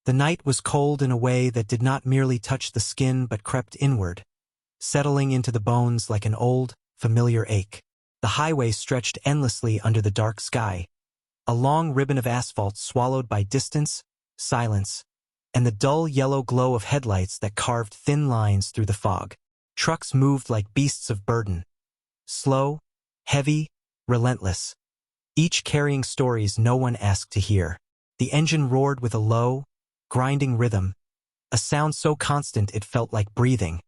The night was cold in a way that did not merely touch the skin but crept inward, settling into the bones like an old, familiar ache. The highway stretched endlessly under the dark sky, a long ribbon of asphalt swallowed by distance, silence, and the dull yellow glow of headlights that carved thin lines through the fog. Trucks moved like beasts of burden, slow, heavy, relentless, each carrying stories no one asked to hear. The engine roared with a low, grinding rhythm, a sound so constant it felt like breathing,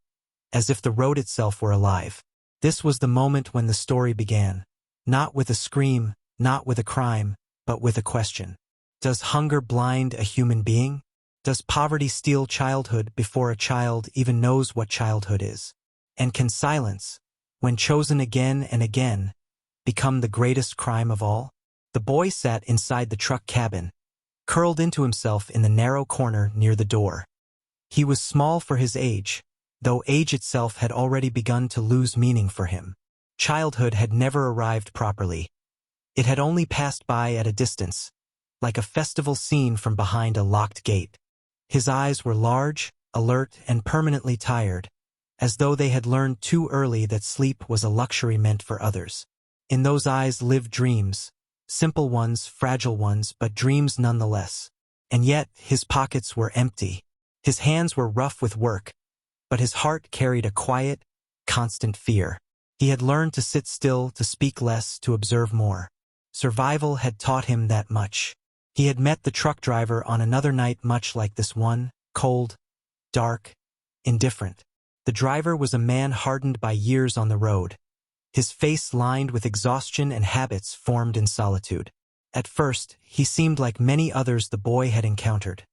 as if the road itself were alive. This was the moment when the story began, not with a scream, not with a crime, but with a question. Does hunger blind a human being? Does poverty steal childhood before a child even knows what childhood is? And can silence, when chosen again and again, become the greatest crime of all? The boy sat inside the truck cabin, curled into himself in the narrow corner near the door. He was small for his age, though age itself had already begun to lose meaning for him. Childhood had never arrived properly. It had only passed by at a distance, like a festival scene from behind a locked gate. His eyes were large, alert, and permanently tired, as though they had learned too early that sleep was a luxury meant for others. In those eyes lived dreams, simple ones, fragile ones, but dreams nonetheless. And yet his pockets were empty. His hands were rough with work, but his heart carried a quiet, constant fear. He had learned to sit still, to speak less, to observe more. Survival had taught him that much. He had met the truck driver on another night much like this one, cold, dark, indifferent. The driver was a man hardened by years on the road, his face lined with exhaustion and habits formed in solitude. At first, he seemed like many others the boy had encountered.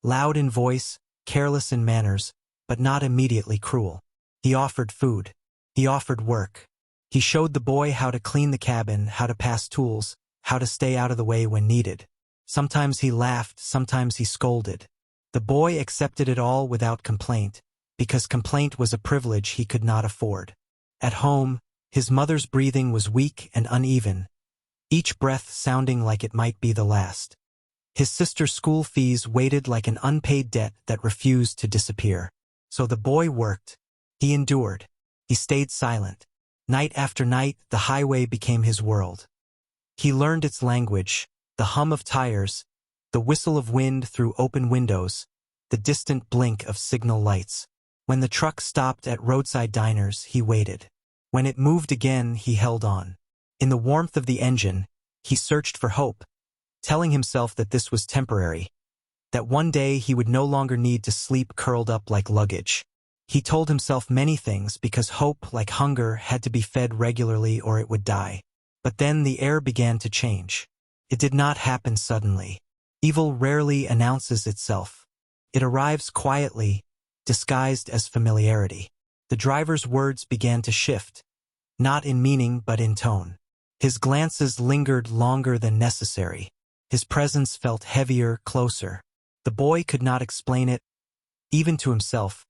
Loud in voice, careless in manners, but not immediately cruel. He offered food. He offered work. He showed the boy how to clean the cabin, how to pass tools, how to stay out of the way when needed. Sometimes he laughed, sometimes he scolded. The boy accepted it all without complaint, because complaint was a privilege he could not afford. At home, his mother's breathing was weak and uneven, each breath sounding like it might be the last. His sister's school fees waited like an unpaid debt that refused to disappear. So the boy worked. He endured. He stayed silent. Night after night, the highway became his world. He learned its language, the hum of tires, the whistle of wind through open windows, the distant blink of signal lights. When the truck stopped at roadside diners, he waited. When it moved again, he held on. In the warmth of the engine, he searched for hope, telling himself that this was temporary, that one day he would no longer need to sleep curled up like luggage. He told himself many things because hope, like hunger, had to be fed regularly or it would die. But then the air began to change. It did not happen suddenly. Evil rarely announces itself. It arrives quietly, disguised as familiarity. The driver's words began to shift, not in meaning but in tone. His glances lingered longer than necessary. His presence felt heavier, closer. The boy could not explain it, even to himself,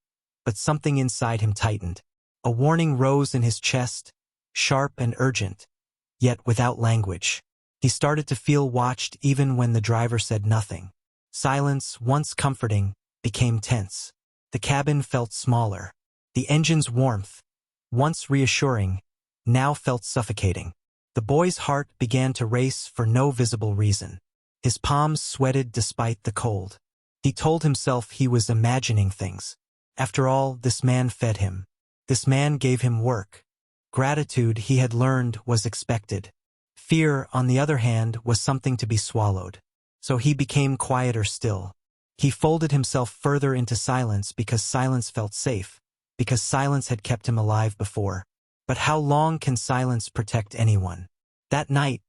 but something inside him tightened. A warning rose in his chest, sharp and urgent, yet without language. He started to feel watched even when the driver said nothing. Silence, once comforting, became tense. The cabin felt smaller. The engine's warmth, once reassuring, now felt suffocating. The boy's heart began to race for no visible reason. His palms sweated despite the cold. He told himself he was imagining things. After all, this man fed him. This man gave him work. Gratitude, he had learned, was expected. Fear, on the other hand, was something to be swallowed. So he became quieter still. He folded himself further into silence because silence felt safe, because silence had kept him alive before. But how long can silence protect anyone? That night,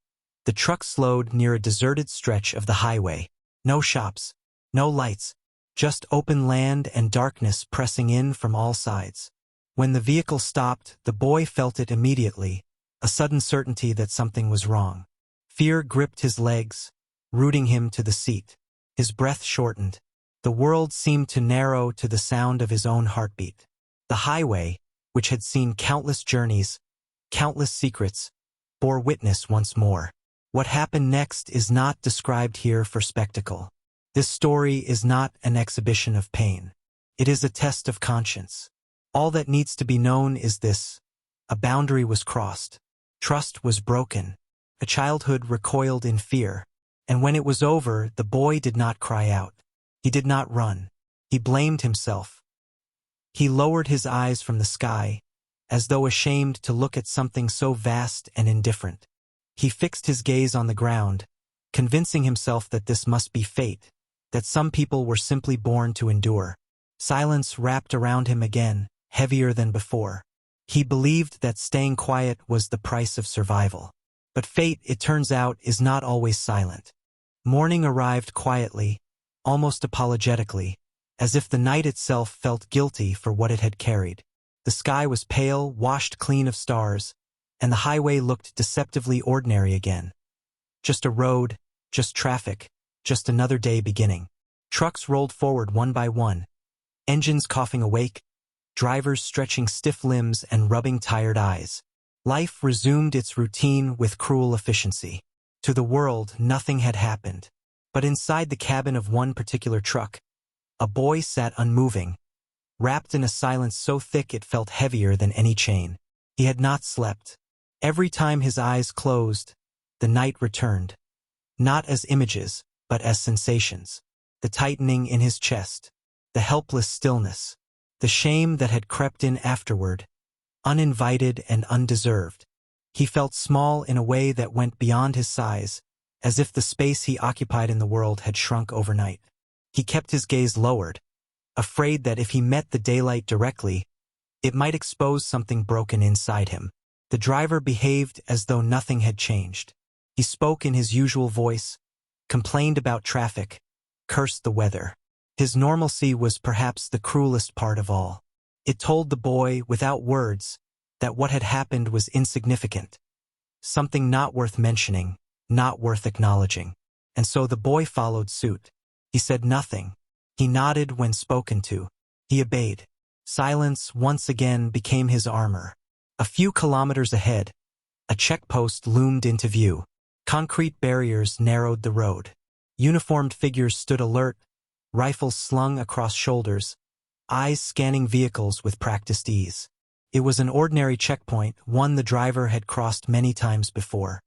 the truck slowed near a deserted stretch of the highway. No shops, no lights, just open land and darkness pressing in from all sides. When the vehicle stopped, the boy felt it immediately, a sudden certainty that something was wrong. Fear gripped his legs, rooting him to the seat. His breath shortened. The world seemed to narrow to the sound of his own heartbeat. The highway, which had seen countless journeys, countless secrets, bore witness once more. What happened next is not described here for spectacle. This story is not an exhibition of pain. It is a test of conscience. All that needs to be known is this: a boundary was crossed. Trust was broken. A childhood recoiled in fear. And when it was over, the boy did not cry out. He did not run. He blamed himself. He lowered his eyes from the sky, as though ashamed to look at something so vast and indifferent. He fixed his gaze on the ground, convincing himself that this must be fate, that some people were simply born to endure. Silence wrapped around him again, heavier than before. He believed that staying quiet was the price of survival. But fate, it turns out, is not always silent. Morning arrived quietly, almost apologetically, as if the night itself felt guilty for what it had carried. The sky was pale, washed clean of stars, and the highway looked deceptively ordinary again. Just a road, just traffic, just another day beginning. Trucks rolled forward one by one, engines coughing awake, drivers stretching stiff limbs and rubbing tired eyes. Life resumed its routine with cruel efficiency. To the world, nothing had happened. But inside the cabin of one particular truck, a boy sat unmoving, wrapped in a silence so thick it felt heavier than any chain. He had not slept. Every time his eyes closed, the night returned. Not as images, but as sensations. The tightening in his chest, the helpless stillness, the shame that had crept in afterward, uninvited and undeserved. He felt small in a way that went beyond his size, as if the space he occupied in the world had shrunk overnight. He kept his gaze lowered, afraid that if he met the daylight directly, it might expose something broken inside him. The driver behaved as though nothing had changed. He spoke in his usual voice, complained about traffic, cursed the weather. His normalcy was perhaps the cruelest part of all. It told the boy, without words, that what had happened was insignificant, something not worth mentioning, not worth acknowledging. And so the boy followed suit. He said nothing. He nodded when spoken to. He obeyed. Silence once again became his armor. A few kilometers ahead, a checkpost loomed into view. Concrete barriers narrowed the road. Uniformed figures stood alert, rifles slung across shoulders, eyes scanning vehicles with practiced ease. It was an ordinary checkpoint, one the driver had crossed many times before.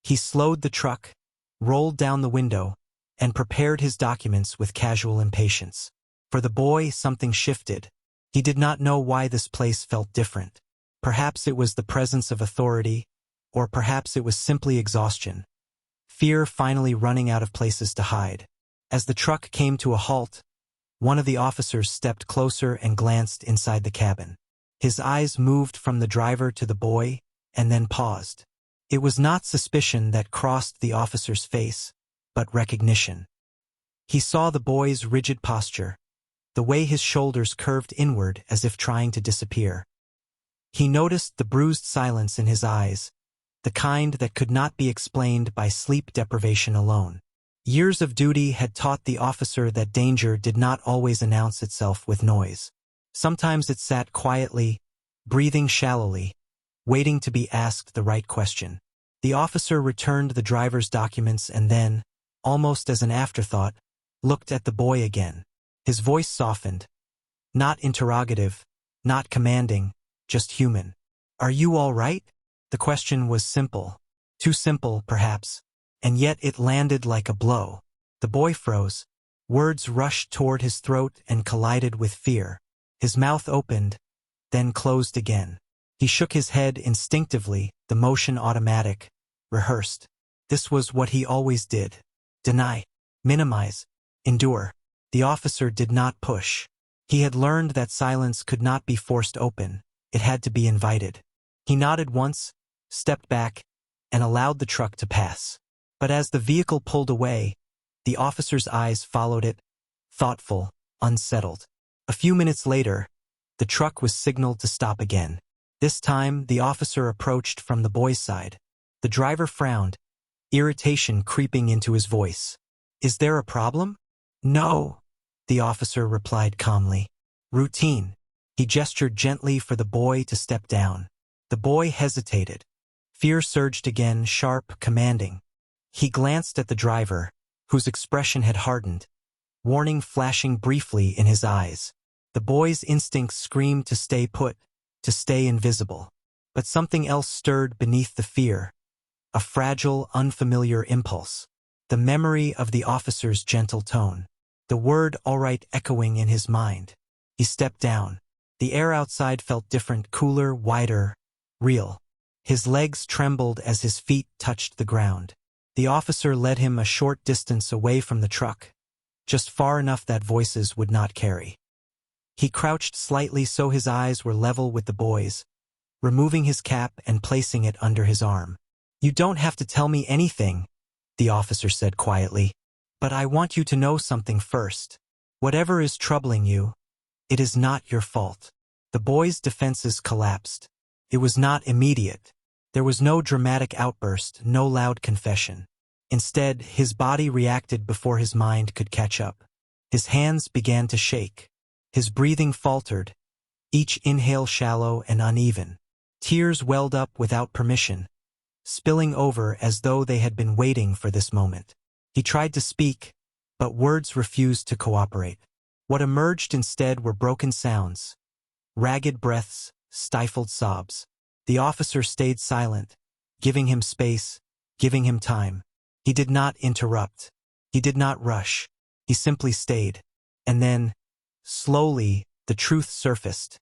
He slowed the truck, rolled down the window, and prepared his documents with casual impatience. For the boy, something shifted. He did not know why this place felt different. Perhaps it was the presence of authority, or perhaps it was simply exhaustion. Fear finally running out of places to hide. As the truck came to a halt, one of the officers stepped closer and glanced inside the cabin. His eyes moved from the driver to the boy, and then paused. It was not suspicion that crossed the officer's face, but recognition. He saw the boy's rigid posture, the way his shoulders curved inward as if trying to disappear. He noticed the bruised silence in his eyes, the kind that could not be explained by sleep deprivation alone. Years of duty had taught the officer that danger did not always announce itself with noise. Sometimes it sat quietly, breathing shallowly, waiting to be asked the right question. The officer returned the driver's documents and then, almost as an afterthought, looked at the boy again. His voice softened. Not interrogative, not commanding, just human. "Are you all right?" The question was simple. Too simple, perhaps, and yet it landed like a blow. The boy froze. Words rushed toward his throat and collided with fear. His mouth opened, then closed again. He shook his head instinctively, the motion automatic, rehearsed. This was what he always did. Deny, minimize, endure. The officer did not push. He had learned that silence could not be forced open. It had to be invited. He nodded once, stepped back, and allowed the truck to pass. But as the vehicle pulled away, the officer's eyes followed it, thoughtful, unsettled. A few minutes later, the truck was signaled to stop again. This time, the officer approached from the boy's side. The driver frowned, irritation creeping into his voice. "Is there a problem?" "No," the officer replied calmly. "Routine." He gestured gently for the boy to step down. The boy hesitated. Fear surged again, sharp, commanding. He glanced at the driver, whose expression had hardened, warning flashing briefly in his eyes. The boy's instincts screamed to stay put, to stay invisible. But something else stirred beneath the fear, a fragile, unfamiliar impulse. The memory of the officer's gentle tone. The word "all right" echoing in his mind. He stepped down. The air outside felt different, cooler, wider, real. His legs trembled as his feet touched the ground. The officer led him a short distance away from the truck, just far enough that voices would not carry. He crouched slightly so his eyes were level with the boy's, removing his cap and placing it under his arm. "You don't have to tell me anything," the officer said quietly. "But I want you to know something first. Whatever is troubling you, it is not your fault." The boy's defenses collapsed. It was not immediate. There was no dramatic outburst, no loud confession. Instead, his body reacted before his mind could catch up. His hands began to shake. His breathing faltered, each inhale shallow and uneven. Tears welled up without permission, spilling over as though they had been waiting for this moment. He tried to speak, but words refused to cooperate. What emerged instead were broken sounds, ragged breaths, stifled sobs. The officer stayed silent, giving him space, giving him time. He did not interrupt. He did not rush. He simply stayed. And then, slowly, the truth surfaced.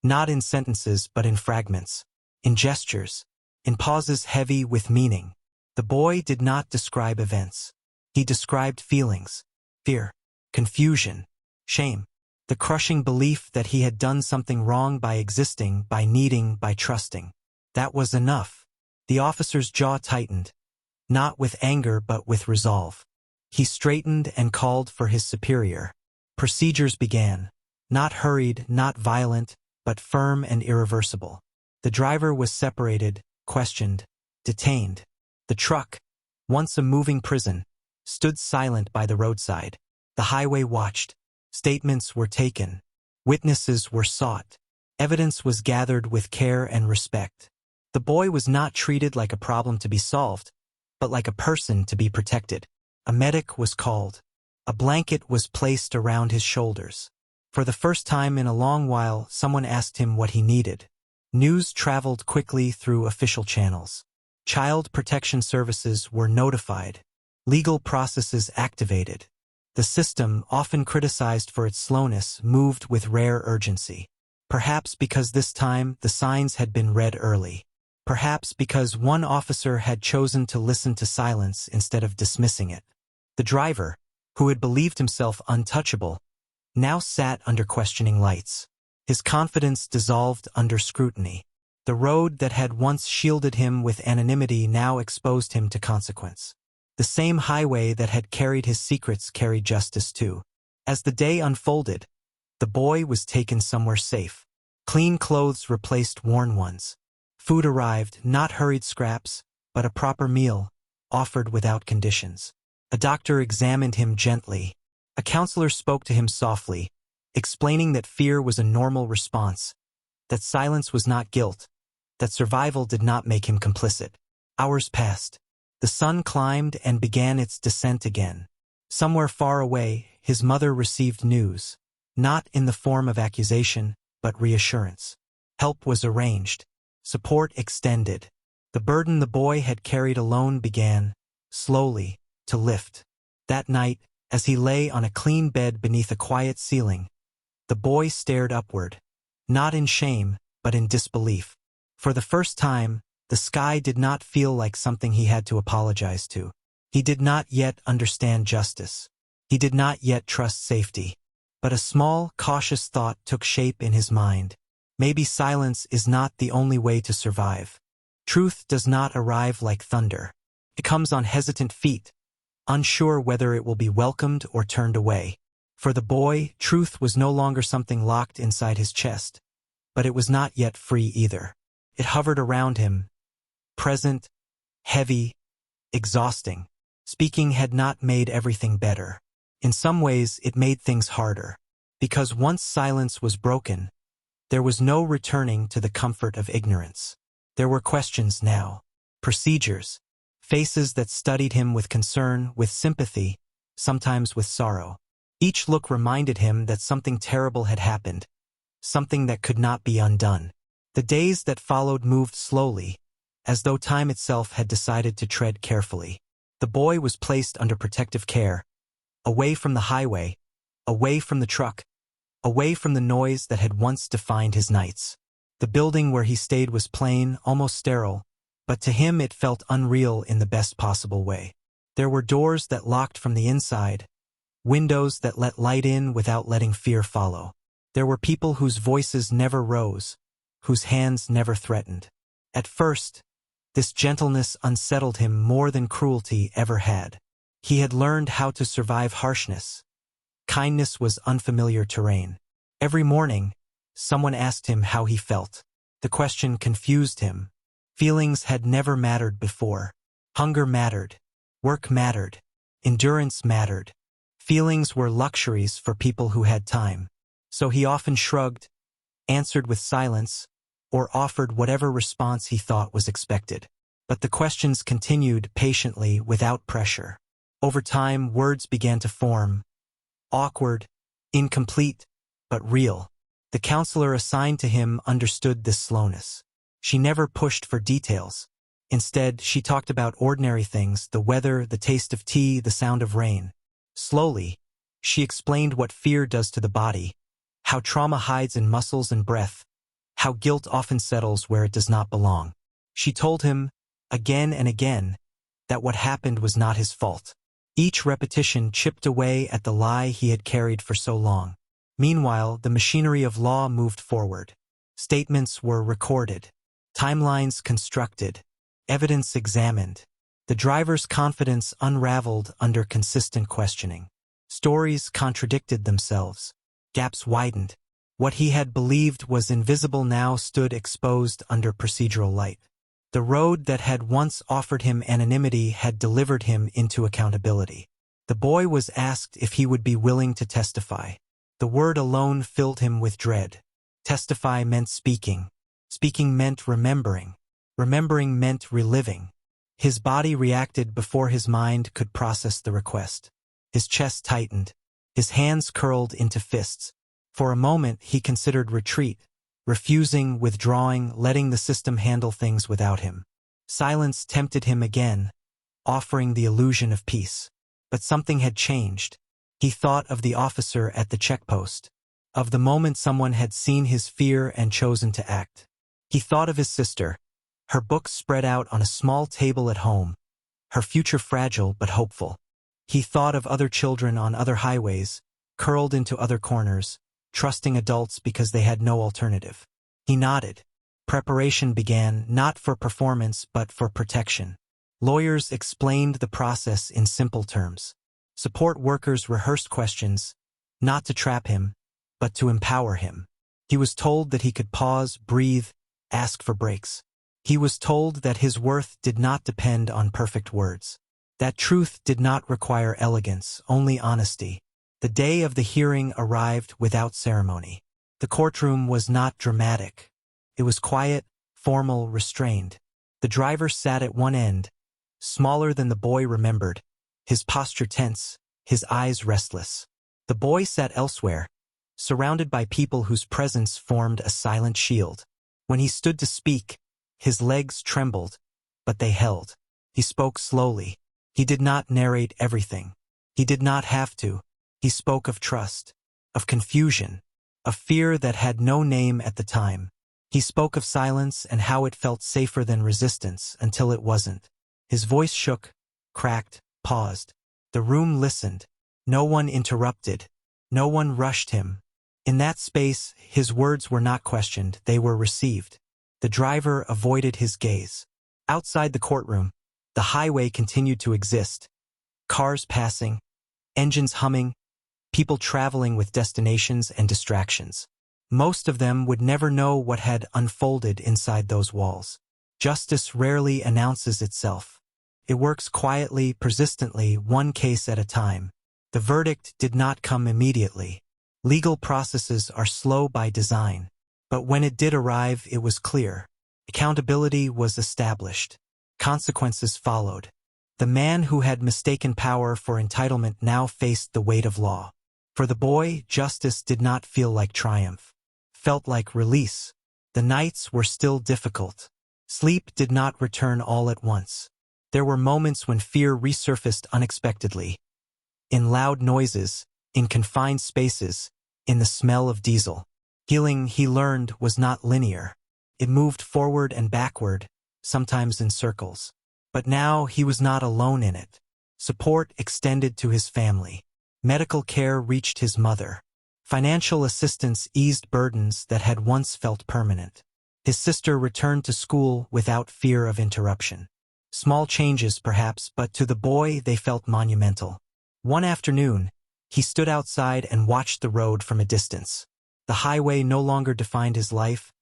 Not in sentences, but in fragments, in gestures, in pauses heavy with meaning. The boy did not describe events. He described feelings, fear, confusion, shame, the crushing belief that he had done something wrong by existing, by needing, by trusting. That was enough. The officer's jaw tightened, not with anger but with resolve. He straightened and called for his superior. Procedures began, not hurried, not violent, but firm and irreversible. The driver was separated, questioned, detained. The truck, once a moving prison, stood silent by the roadside. The highway watched. Statements were taken. Witnesses were sought. Evidence was gathered with care and respect. The boy was not treated like a problem to be solved, but like a person to be protected. A medic was called. A blanket was placed around his shoulders. For the first time in a long while, someone asked him what he needed. News traveled quickly through official channels. Child protection services were notified. Legal processes activated. The system, often criticized for its slowness, moved with rare urgency. Perhaps because this time the signs had been read early. Perhaps because one officer had chosen to listen to silence instead of dismissing it. The driver, who had believed himself untouchable, now sat under questioning lights. His confidence dissolved under scrutiny. The road that had once shielded him with anonymity now exposed him to consequence. The same highway that had carried his secrets carried justice too. As the day unfolded, the boy was taken somewhere safe. Clean clothes replaced worn ones. Food arrived, not hurried scraps, but a proper meal, offered without conditions. A doctor examined him gently. A counselor spoke to him softly, explaining that fear was a normal response, that silence was not guilt, that survival did not make him complicit. Hours passed. The sun climbed and began its descent again. Somewhere far away, his mother received news, not in the form of accusation, but reassurance. Help was arranged. Support extended. The burden the boy had carried alone began, slowly, to lift. That night, as he lay on a clean bed beneath a quiet ceiling, the boy stared upward, not in shame, but in disbelief. For the first time, the sky did not feel like something he had to apologize to. He did not yet understand justice. He did not yet trust safety. But a small, cautious thought took shape in his mind. Maybe silence is not the only way to survive. Truth does not arrive like thunder. It comes on hesitant feet, unsure whether it will be welcomed or turned away. For the boy, truth was no longer something locked inside his chest, but it was not yet free either. It hovered around him, present, heavy, exhausting. Speaking had not made everything better. In some ways, it made things harder. Because once silence was broken, there was no returning to the comfort of ignorance. There were questions now. Procedures. faces that studied him with concern, with sympathy, sometimes with sorrow. Each look reminded him that something terrible had happened, something that could not be undone. The days that followed moved slowly, as though time itself had decided to tread carefully. The boy was placed under protective care, away from the highway, away from the truck, away from the noise that had once defined his nights. The building where he stayed was plain, almost sterile, but to him it felt unreal in the best possible way. There were doors that locked from the inside, windows that let light in without letting fear follow. There were people whose voices never rose, whose hands never threatened. At first, this gentleness unsettled him more than cruelty ever had. He had learned how to survive harshness. Kindness was unfamiliar terrain. Every morning, someone asked him how he felt. The question confused him. Feelings had never mattered before. Hunger mattered. Work mattered. Endurance mattered. Feelings were luxuries for people who had time. So he often shrugged, answered with silence, or offered whatever response he thought was expected. But the questions continued patiently without pressure. Over time, words began to form. Awkward, incomplete, but real. The counselor assigned to him understood this slowness. She never pushed for details. Instead, she talked about ordinary things, the weather, the taste of tea, the sound of rain. Slowly, she explained what fear does to the body, how trauma hides in muscles and breath, how guilt often settles where it does not belong. She told him, again and again, that what happened was not his fault. Each repetition chipped away at the lie he had carried for so long. Meanwhile, the machinery of law moved forward. Statements were recorded, timelines constructed, evidence examined. The driver's confidence unraveled under consistent questioning. Stories contradicted themselves. Gaps widened. What he had believed was invisible now stood exposed under procedural light. The road that had once offered him anonymity had delivered him into accountability. The boy was asked if he would be willing to testify. The word alone filled him with dread. Testify meant speaking. Speaking meant remembering. Remembering meant reliving. His body reacted before his mind could process the request. His chest tightened. His hands curled into fists. For a moment he considered retreat, refusing, withdrawing, letting the system handle things without him. Silence tempted him again, offering the illusion of peace. But something had changed. He thought of the officer at the checkpost, of the moment someone had seen his fear and chosen to act. He thought of his sister, her books spread out on a small table at home, her future fragile but hopeful. He thought of other children on other highways, curled into other corners, trusting adults because they had no alternative. He nodded. Preparation began, not for performance but for protection. Lawyers explained the process in simple terms. Support workers rehearsed questions, not to trap him, but to empower him. He was told that he could pause, breathe, ask for breaks. He was told that his worth did not depend on perfect words. That truth did not require elegance, only honesty. The day of the hearing arrived without ceremony. The courtroom was not dramatic. It was quiet, formal, restrained. The driver sat at one end, smaller than the boy remembered, his posture tense, his eyes restless. The boy sat elsewhere, surrounded by people whose presence formed a silent shield. When he stood to speak, his legs trembled, but they held. He spoke slowly. He did not narrate everything. He did not have to. He spoke of trust, of confusion, of fear that had no name at the time. He spoke of silence and how it felt safer than resistance until it wasn't. His voice shook, cracked, paused. The room listened. No one interrupted. No one rushed him. In that space, his words were not questioned, they were received. The driver avoided his gaze. Outside the courtroom, the highway continued to exist. Cars passing, engines humming, people traveling with destinations and distractions. Most of them would never know what had unfolded inside those walls. Justice rarely announces itself. It works quietly, persistently, one case at a time. The verdict did not come immediately. Legal processes are slow by design. But when it did arrive, it was clear. Accountability was established. Consequences followed. The man who had mistaken power for entitlement now faced the weight of law. For the boy, justice did not feel like triumph. Felt like release. The nights were still difficult. Sleep did not return all at once. There were moments when fear resurfaced unexpectedly. In loud noises, in confined spaces, in the smell of diesel. Healing, he learned, was not linear. It moved forward and backward, sometimes in circles. But now he was not alone in it. Support extended to his family. Medical care reached his mother. Financial assistance eased burdens that had once felt permanent. His sister returned to school without fear of interruption. Small changes, perhaps, but to the boy they felt monumental. One afternoon, he stood outside and watched the road from a distance. The highway no longer defined his life,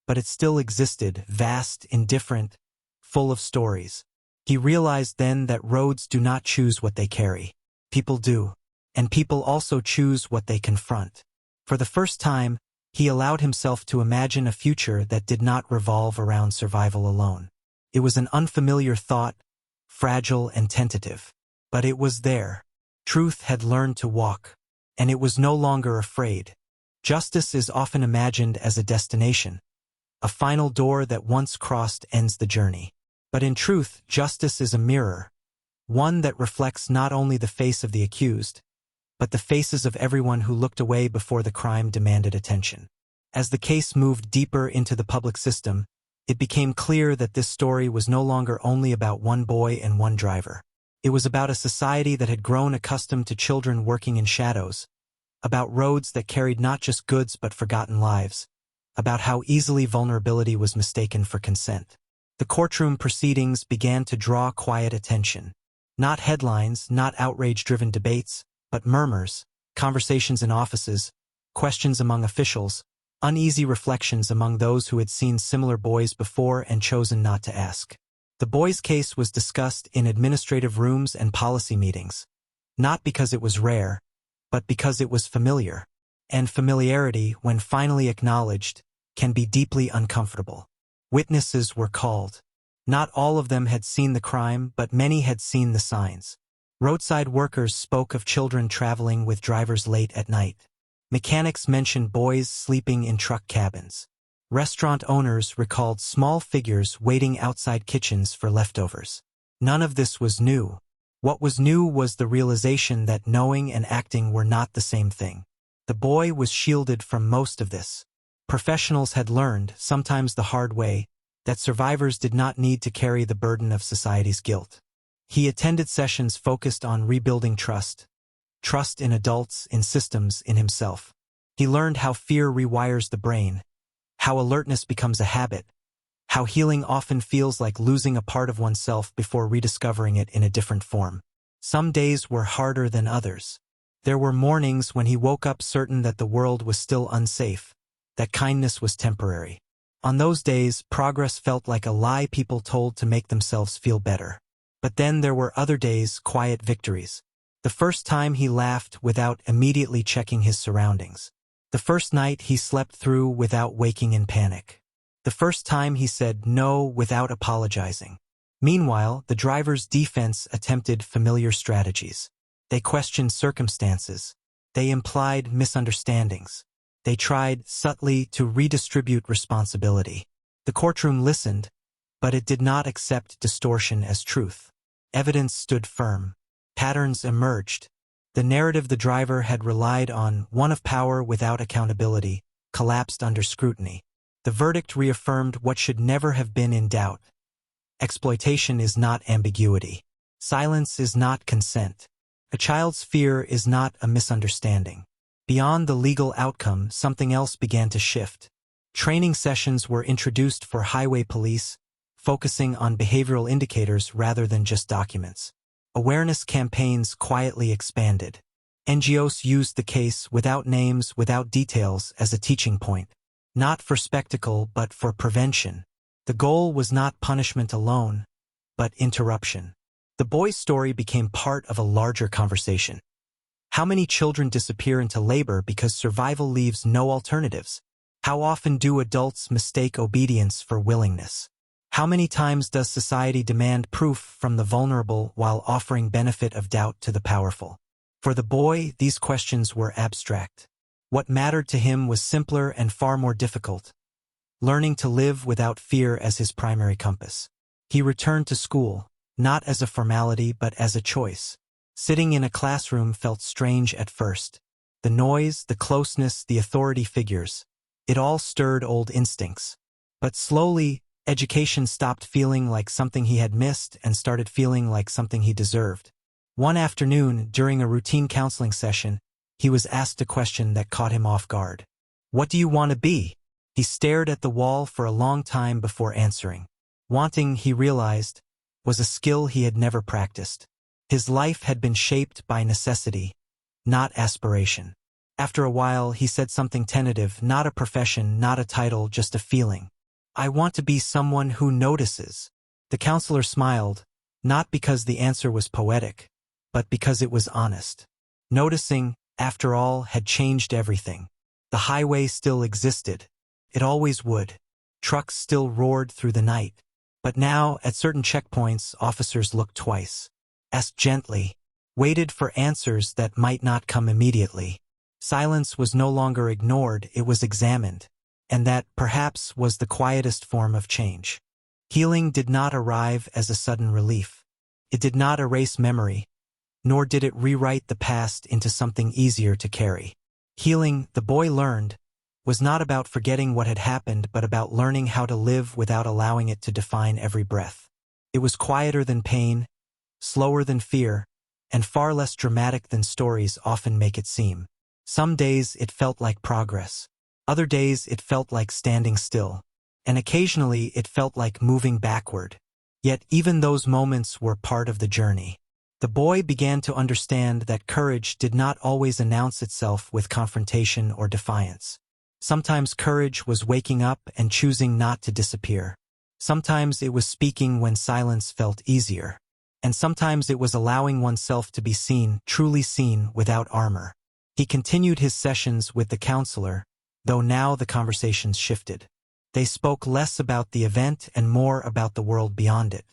but it still existed, vast, indifferent, full of stories. He realized then that roads do not choose what they carry. People do. And people also choose what they confront. For the first time, he allowed himself to imagine a future that did not revolve around survival alone. It was an unfamiliar thought, fragile and tentative. But it was there. Truth had learned to walk, and it was no longer afraid. Justice is often imagined as a destination. A final door that once crossed ends the journey. But in truth, justice is a mirror, one that reflects not only the face of the accused, but the faces of everyone who looked away before the crime demanded attention. As the case moved deeper into the public system, it became clear that this story was no longer only about one boy and one driver. It was about a society that had grown accustomed to children working in shadows, about roads that carried not just goods but forgotten lives, about how easily vulnerability was mistaken for consent. The courtroom proceedings began to draw quiet attention. Not headlines, not outrage-driven debates, but murmurs, conversations in offices, questions among officials, uneasy reflections among those who had seen similar boys before and chosen not to ask. The boy's case was discussed in administrative rooms and policy meetings, not because it was rare, but because it was familiar. And familiarity, when finally acknowledged, can be deeply uncomfortable. Witnesses were called. Not all of them had seen the crime, but many had seen the signs. Roadside workers spoke of children traveling with drivers late at night. Mechanics mentioned boys sleeping in truck cabins. Restaurant owners recalled small figures waiting outside kitchens for leftovers. None of this was new. What was new was the realization that knowing and acting were not the same thing. The boy was shielded from most of this. Professionals had learned, sometimes the hard way, that survivors did not need to carry the burden of society's guilt. He attended sessions focused on rebuilding trust. Trust in adults, in systems, in himself. He learned how fear rewires the brain, how alertness becomes a habit, how healing often feels like losing a part of oneself before rediscovering it in a different form. Some days were harder than others. There were mornings when he woke up certain that the world was still unsafe, that kindness was temporary. On those days, progress felt like a lie people told to make themselves feel better. But then there were other days, quiet victories. The first time he laughed without immediately checking his surroundings. The first night he slept through without waking in panic. The first time he said no without apologizing. Meanwhile, the driver's defense attempted familiar strategies. They questioned circumstances. They implied misunderstandings. They tried, subtly, to redistribute responsibility. The courtroom listened, but it did not accept distortion as truth. Evidence stood firm. Patterns emerged. The narrative the driver had relied on, one of power without accountability, collapsed under scrutiny. The verdict reaffirmed what should never have been in doubt. Exploitation is not ambiguity. Silence is not consent. A child's fear is not a misunderstanding. Beyond the legal outcome, something else began to shift. Training sessions were introduced for highway police, focusing on behavioral indicators rather than just documents. Awareness campaigns quietly expanded. NGOs used the case without names, without details, as a teaching point. Not for spectacle, but for prevention. The goal was not punishment alone, but interruption. The boy's story became part of a larger conversation. How many children disappear into labor because survival leaves no alternatives? How often do adults mistake obedience for willingness? How many times does society demand proof from the vulnerable while offering benefit of doubt to the powerful? For the boy, these questions were abstract. What mattered to him was simpler and far more difficult, learning to live without fear as his primary compass. He returned to school, not as a formality but as a choice. Sitting in a classroom felt strange at first. The noise, the closeness, the authority figures, it all stirred old instincts. But slowly, education stopped feeling like something he had missed and started feeling like something he deserved. One afternoon, during a routine counseling session, he was asked a question that caught him off guard. "What do you want to be?" He stared at the wall for a long time before answering. Wanting, he realized, was a skill he had never practiced. His life had been shaped by necessity, not aspiration. After a while, he said something tentative, not a profession, not a title, just a feeling. "I want to be someone who notices." The counselor smiled, not because the answer was poetic, but because it was honest. Noticing, after all, had changed everything. The highway still existed. It always would. Trucks still roared through the night. But now, at certain checkpoints, officers looked twice, asked gently, waited for answers that might not come immediately. Silence was no longer ignored, it was examined. And that, perhaps, was the quietest form of change. Healing did not arrive as a sudden relief. It did not erase memory, nor did it rewrite the past into something easier to carry. Healing, the boy learned, was not about forgetting what had happened but about learning how to live without allowing it to define every breath. It was quieter than pain, slower than fear, and far less dramatic than stories often make it seem. Some days it felt like progress. Other days it felt like standing still. And occasionally it felt like moving backward. Yet even those moments were part of the journey. The boy began to understand that courage did not always announce itself with confrontation or defiance. Sometimes courage was waking up and choosing not to disappear. Sometimes it was speaking when silence felt easier. And sometimes it was allowing oneself to be seen, truly seen, without armor. He continued his sessions with the counselor, though now the conversations shifted. They spoke less about the event and more about the world beyond it.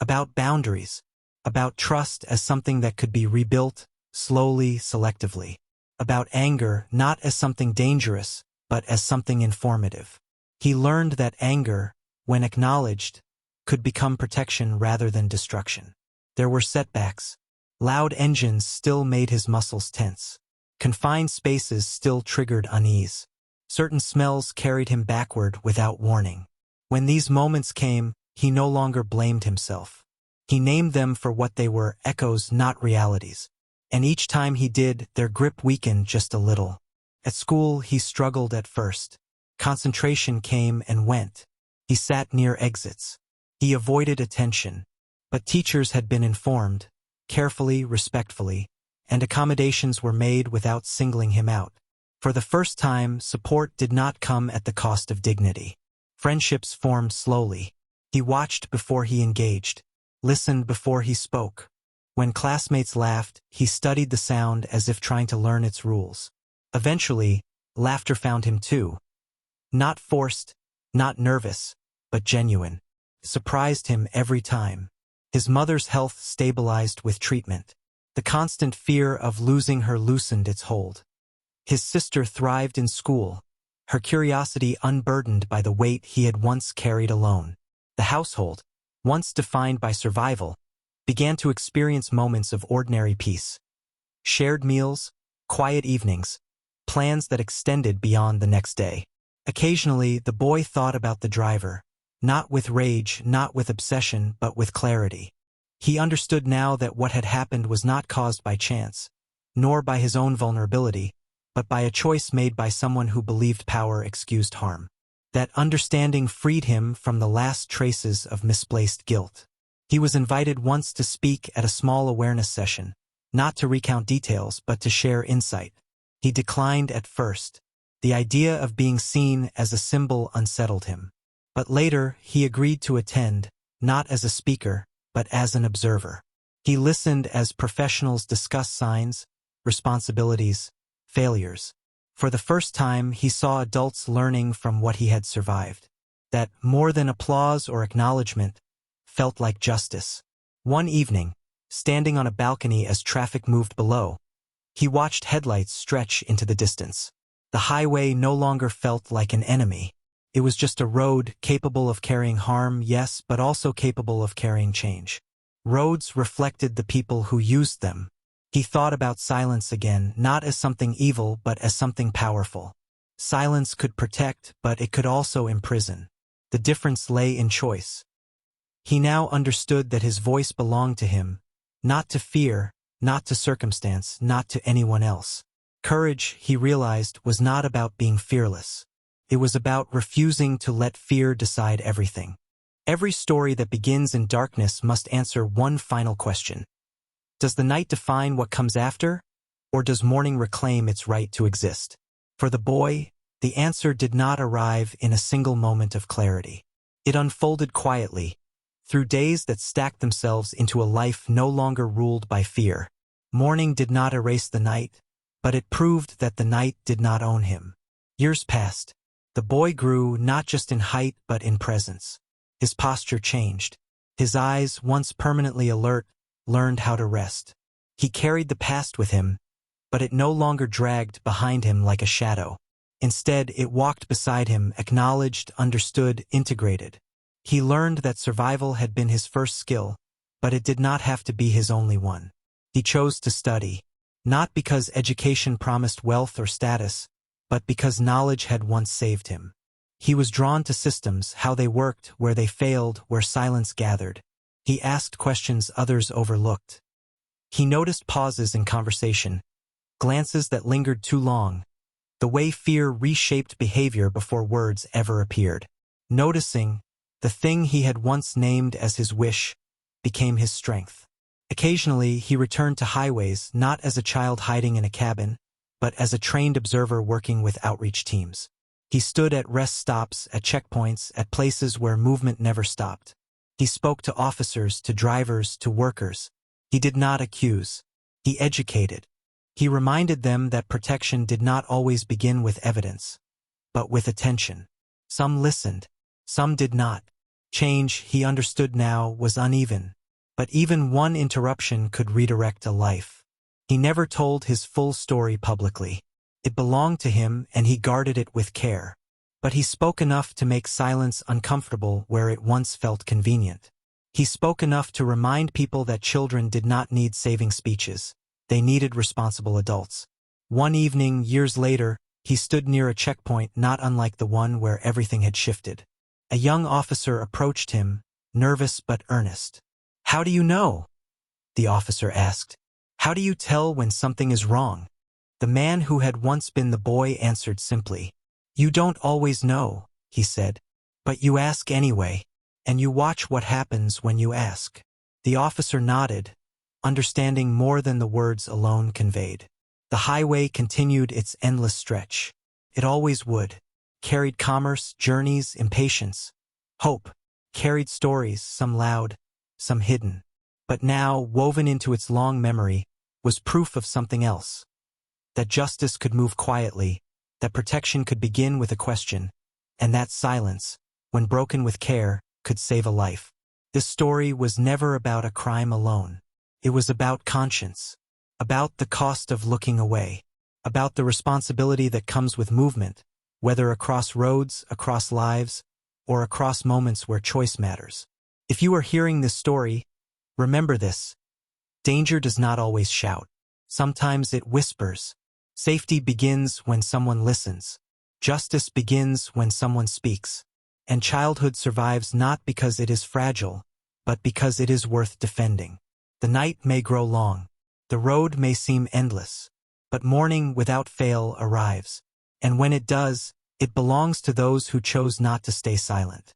About boundaries. About trust as something that could be rebuilt, slowly, selectively. About anger, not as something dangerous, but as something informative. He learned that anger, when acknowledged, could become protection rather than destruction. There were setbacks. Loud engines still made his muscles tense. Confined spaces still triggered unease. Certain smells carried him backward without warning. When these moments came, he no longer blamed himself. He named them for what they were, echoes, not realities. And each time he did, their grip weakened just a little. At school, he struggled at first. Concentration came and went. He sat near exits. He avoided attention. But teachers had been informed, carefully, respectfully, and accommodations were made without singling him out. For the first time, support did not come at the cost of dignity. Friendships formed slowly. He watched before he engaged, listened before he spoke. When classmates laughed, he studied the sound as if trying to learn its rules. Eventually, laughter found him too. Not forced, not nervous, but genuine. Surprised him every time. His mother's health stabilized with treatment. The constant fear of losing her loosened its hold. His sister thrived in school, her curiosity unburdened by the weight he had once carried alone. The household, once defined by survival, began to experience moments of ordinary peace. Shared meals, quiet evenings, plans that extended beyond the next day. Occasionally, the boy thought about the driver, not with rage, not with obsession, but with clarity. He understood now that what had happened was not caused by chance, nor by his own vulnerability, but by a choice made by someone who believed power excused harm. That understanding freed him from the last traces of misplaced guilt. He was invited once to speak at a small awareness session, not to recount details but to share insight. He declined at first. The idea of being seen as a symbol unsettled him. But later, he agreed to attend, not as a speaker, but as an observer. He listened as professionals discussed signs, responsibilities, failures. For the first time, he saw adults learning from what he had survived. that, more than applause or acknowledgement, felt like justice. One evening, standing on a balcony as traffic moved below, he watched headlights stretch into the distance. The highway no longer felt like an enemy. It was just a road capable of carrying harm, yes, but also capable of carrying change. Roads reflected the people who used them. He thought about silence again, not as something evil, but as something powerful. Silence could protect, but it could also imprison. The difference lay in choice. He now understood that his voice belonged to him, not to fear, not to circumstance, not to anyone else. Courage, he realized, was not about being fearless. It was about refusing to let fear decide everything. Every story that begins in darkness must answer one final question. Does the night define what comes after, or does morning reclaim its right to exist? For the boy, the answer did not arrive in a single moment of clarity. It unfolded quietly, through days that stacked themselves into a life no longer ruled by fear. Morning did not erase the night, but it proved that the night did not own him. Years passed. The boy grew not just in height but in presence. His posture changed. His eyes, once permanently alert, learned how to rest. He carried the past with him, but it no longer dragged behind him like a shadow. Instead, it walked beside him, acknowledged, understood, integrated. He learned that survival had been his first skill, but it did not have to be his only one. He chose to study, not because education promised wealth or status, but because knowledge had once saved him. He was drawn to systems, how they worked, where they failed, where silence gathered. He asked questions others overlooked. He noticed pauses in conversation, glances that lingered too long, the way fear reshaped behavior before words ever appeared. Noticing, the thing he had once named as his wish became his strength. Occasionally, he returned to highways not as a child hiding in a cabin, but as a trained observer working with outreach teams. He stood at rest stops, at checkpoints, at places where movement never stopped. He spoke to officers, to drivers, to workers. He did not accuse. He educated. He reminded them that protection did not always begin with evidence, but with attention. Some listened. Some did not. Change, he understood now, was uneven, but even one interruption could redirect a life. He never told his full story publicly. It belonged to him, and he guarded it with care. But he spoke enough to make silence uncomfortable where it once felt convenient. He spoke enough to remind people that children did not need saving speeches. They needed responsible adults. One evening, years later, he stood near a checkpoint not unlike the one where everything had shifted. A young officer approached him, nervous but earnest. "How do you know?" the officer asked. "How do you tell when something is wrong?" The man who had once been the boy answered simply. "You don't always know," he said, "but you ask anyway, and you watch what happens when you ask." The officer nodded, understanding more than the words alone conveyed. The highway continued its endless stretch. It always would. Carried commerce, journeys, impatience, hope, carried stories, some loud, some hidden. But now, woven into its long memory, was proof of something else. That justice could move quietly, that protection could begin with a question, and that silence, when broken with care, could save a life. This story was never about a crime alone. It was about conscience, about the cost of looking away, about the responsibility that comes with movement, whether across roads, across lives, or across moments where choice matters. If you are hearing this story, remember this. Danger does not always shout. Sometimes it whispers. Safety begins when someone listens. Justice begins when someone speaks. And childhood survives not because it is fragile, but because it is worth defending. The night may grow long. The road may seem endless. But morning without fail arrives. And when it does, it belongs to those who chose not to stay silent.